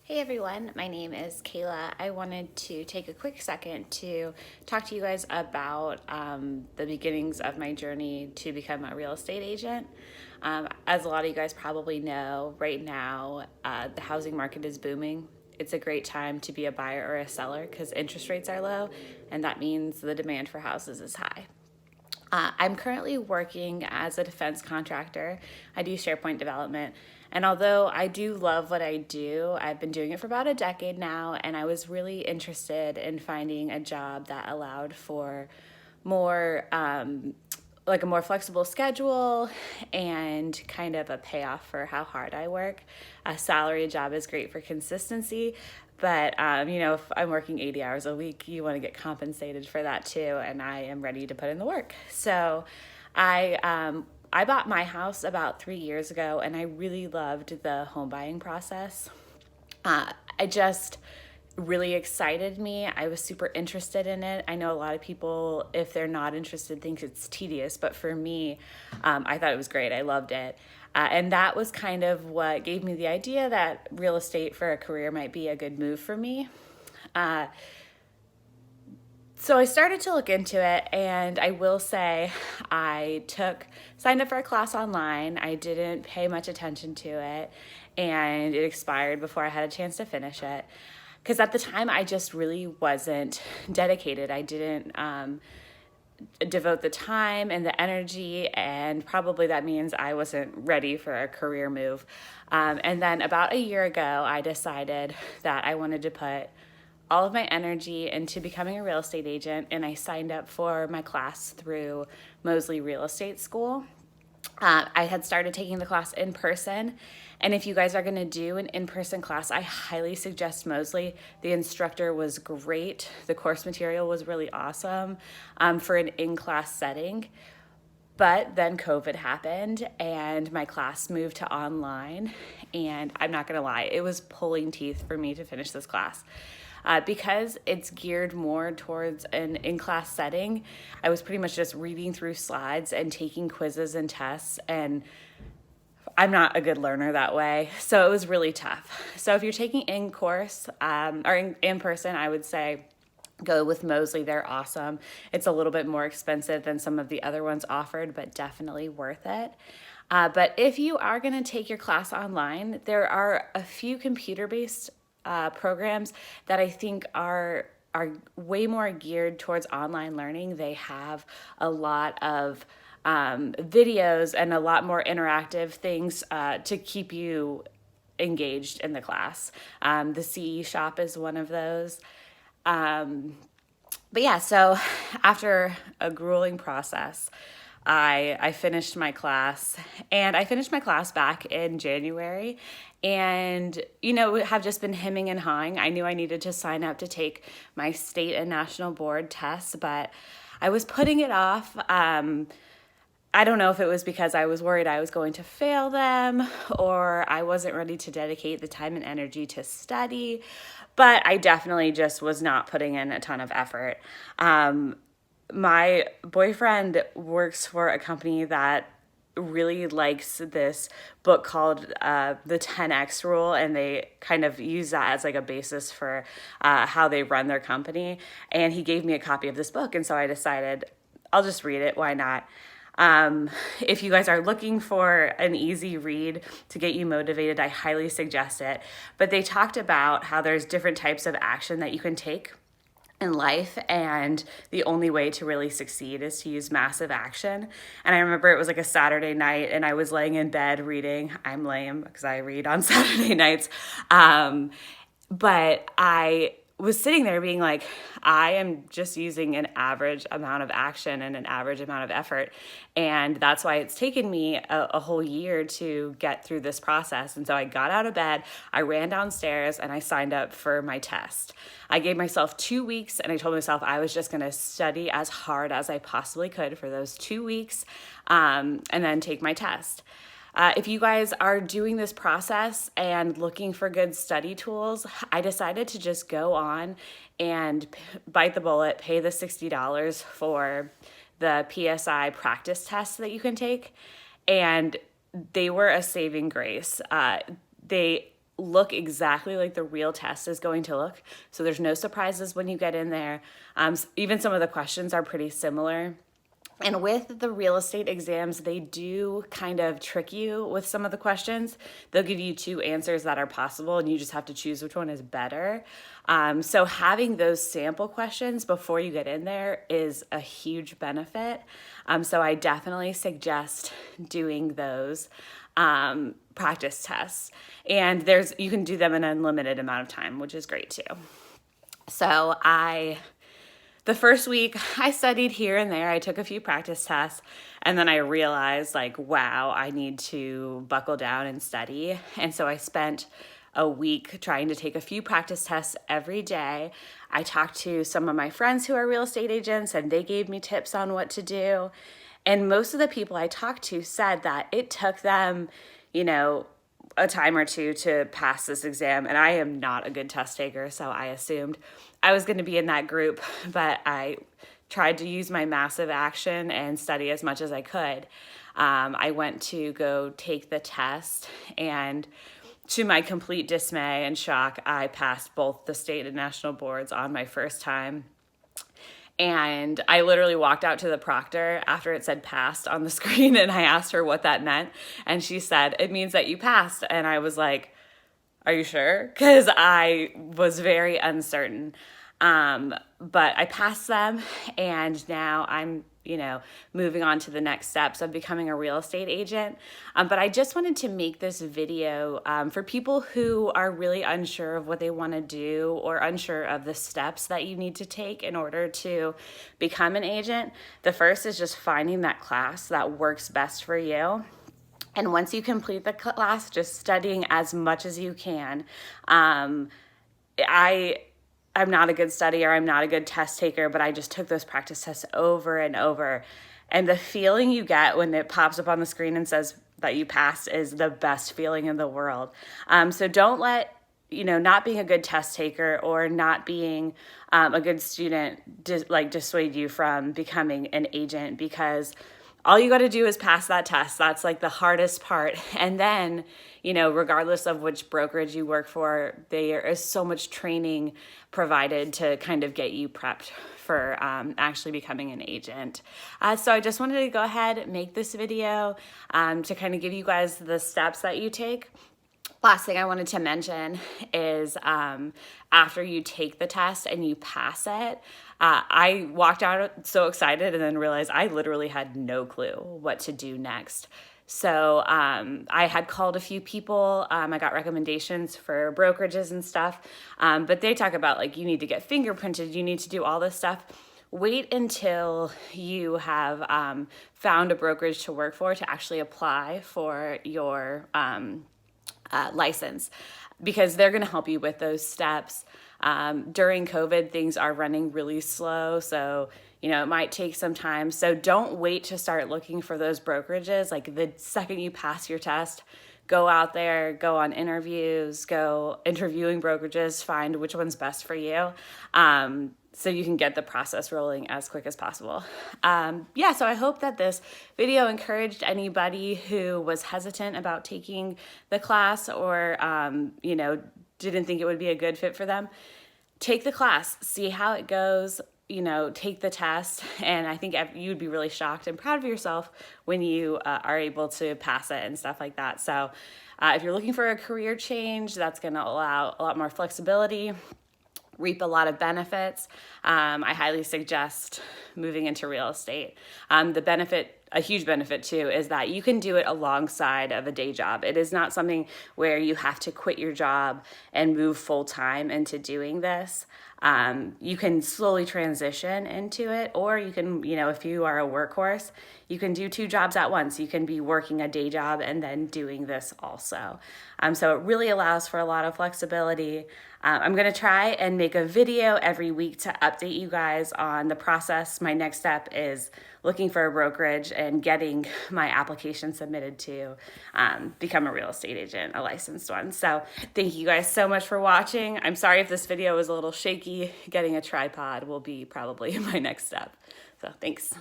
Hey everyone, my name is Kayla. I wanted to take a quick second to talk to you guys about the beginnings of my journey to become a real estate agent. As a lot of you guys probably know, right now the housing market is booming. It's a great time to be a buyer or a seller because interest rates are low, and that means the demand for houses is high. I'm currently working as a defense contractor. I do SharePoint development. And although I do love what I do, I've been doing it for about a decade now, and I was really interested in finding a job that allowed for more, like a more flexible schedule and kind of a payoff for how hard I work. A salary job is great for consistency, but if I'm working 80 hours a week, you want to get compensated for that too, and I am ready to put in the work. So I bought my house about 3 years ago, and I really loved the home buying process. I just really excited me. I was super interested in it. I know a lot of people, if they're not interested, think it's tedious, but for me, I thought it was great. I loved it. And that was kind of what gave me the idea that real estate for a career might be a good move for me. So I started to look into it, and I will say I signed up for a class online. I didn't pay much attention to it, and it expired before I had a chance to finish it. Because at the time, I just really wasn't dedicated. I didn't devote the time and the energy, and probably that means I wasn't ready for a career move. And then about a year ago, I decided that I wanted to put all of my energy into becoming a real estate agent, and I signed up for my class through Mosley Real Estate School. I had started taking the class in person, and if you guys are going to do an in-person class, I highly suggest Mosley. The instructor was great. The course material was really awesome for an in-class setting. But then COVID happened and my class moved to online, and I'm not going to lie, it was pulling teeth for me to finish this class. Because it's geared more towards an in-class setting, I was pretty much just reading through slides and taking quizzes and tests, and I'm not a good learner that way, so it was really tough. So if you're taking in-course or in person, I would say go with Mosley. They're awesome. It's a little bit more expensive than some of the other ones offered, but definitely worth it. But if you are going to take your class online, there are a few computer-based programs that I think are way more geared towards online learning. They have a lot of videos and a lot more interactive things to keep you engaged in the class. The CE Shop is one of those. But yeah, so after a grueling process, I finished my class, and I finished my class back in January, and have just been hemming and hawing. I knew I needed to sign up to take my state and national board tests, but I was putting it off. I don't know if it was because I was worried I was going to fail them, or I wasn't ready to dedicate the time and energy to study, but I definitely just was not putting in a ton of effort. My boyfriend works for a company that really likes this book called the 10X Rule, and they kind of use that as like a basis for how they run their company. And he gave me a copy of this book, and so I decided I'll just read it. Why not? If you guys are looking for an easy read to get you motivated, I highly suggest it. But they talked about how there's different types of action that you can take in life, and the only way to really succeed is to use massive action. And I remember it was like a Saturday night, and I was laying in bed reading. I'm lame because I read on Saturday nights. But I was sitting there being like, I am just using an average amount of action and an average amount of effort. And that's why it's taken me a whole year to get through this process. And so I got out of bed, I ran downstairs, and I signed up for my test. I gave myself 2 weeks, and I told myself I was just going to study as hard as I possibly could for those 2 weeks, and then take my test. If you guys are doing this process and looking for good study tools, I decided to just go on and bite the bullet, pay the $60 for the PSI practice tests that you can take. And they were a saving grace. They look exactly like the real test is going to look. So there's no surprises when you get in there. Even some of the questions are pretty similar. And with the real estate exams, they do kind of trick you with some of the questions. They'll give you two answers that are possible, and you just have to choose which one is better. So having those sample questions before you get in there is a huge benefit. So I definitely suggest doing those practice tests. And you can do them an unlimited amount of time, which is great too. So the first week I studied here and there. I took a few practice tests, and then I realized, like, wow, I need to buckle down and study. And so I spent a week trying to take a few practice tests every day. I talked to some of my friends who are real estate agents, and they gave me tips on what to do. And most of the people I talked to said that it took them, a time or two to pass this exam. And I am not a good test taker, so I assumed I was going to be in that group, but I tried to use my massive action and study as much as I could. I went to go take the test, and to my complete dismay and shock, I passed both the state and national boards on my first time. And I literally walked out to the proctor after it said passed on the screen, and I asked her what that meant. And she said, "It means that you passed." And I was like, "Are you sure?" Because I was very uncertain. But I passed them, and now I'm, moving on to the next steps of becoming a real estate agent. But I just wanted to make this video for people who are really unsure of what they want to do, or unsure of the steps that you need to take in order to become an agent. The first is just finding that class that works best for you. And once you complete the class, just studying as much as you can. I'm not a good studier, I'm not a good test taker, but I just took those practice tests over and over. And the feeling you get when it pops up on the screen and says that you passed is the best feeling in the world. So don't let, not being a good test taker or not being a good student dissuade you from becoming an agent, because all you got to do is pass that test. That's like the hardest part. And then, regardless of which brokerage you work for, there is so much training provided to kind of get you prepped for actually becoming an agent. So I just wanted to go ahead and make this video to kind of give you guys the steps that you take. Last thing I wanted to mention is after you take the test and you pass it, I walked out so excited and then realized I literally had no clue what to do next. So I had called a few people. I got recommendations for brokerages and stuff, but they talk about you need to get fingerprinted, you need to do all this stuff. Wait until you have found a brokerage to work for to actually apply for your license, because they're going to help you with those steps. During COVID, things are running really slow, so it might take some time. So don't wait to start looking for those brokerages. The second you pass your test, go out there, go on interviews, go interviewing brokerages, find which one's best for you. So you can get the process rolling as quick as possible. So I hope that this video encouraged anybody who was hesitant about taking the class, or, didn't think it would be a good fit for them. Take the class, see how it goes, take the test. And I think you'd be really shocked and proud of yourself when you are able to pass it and stuff like that. So if you're looking for a career change, that's going to allow a lot more flexibility, reap a lot of benefits. I highly suggest moving into real estate. A huge benefit too, is that you can do it alongside of a day job. It is not something where you have to quit your job and move full time into doing this. You can slowly transition into it, or you can, if you are a workhorse, you can do two jobs at once. You can be working a day job and then doing this also. So it really allows for a lot of flexibility. I'm going to try and make a video every week to update you guys on the process. My next step is looking for a brokerage and getting my application submitted to become a real estate agent, a licensed one. So thank you guys so much for watching. I'm sorry if this video was a little shaky. Getting a tripod will be probably my next step. So thanks.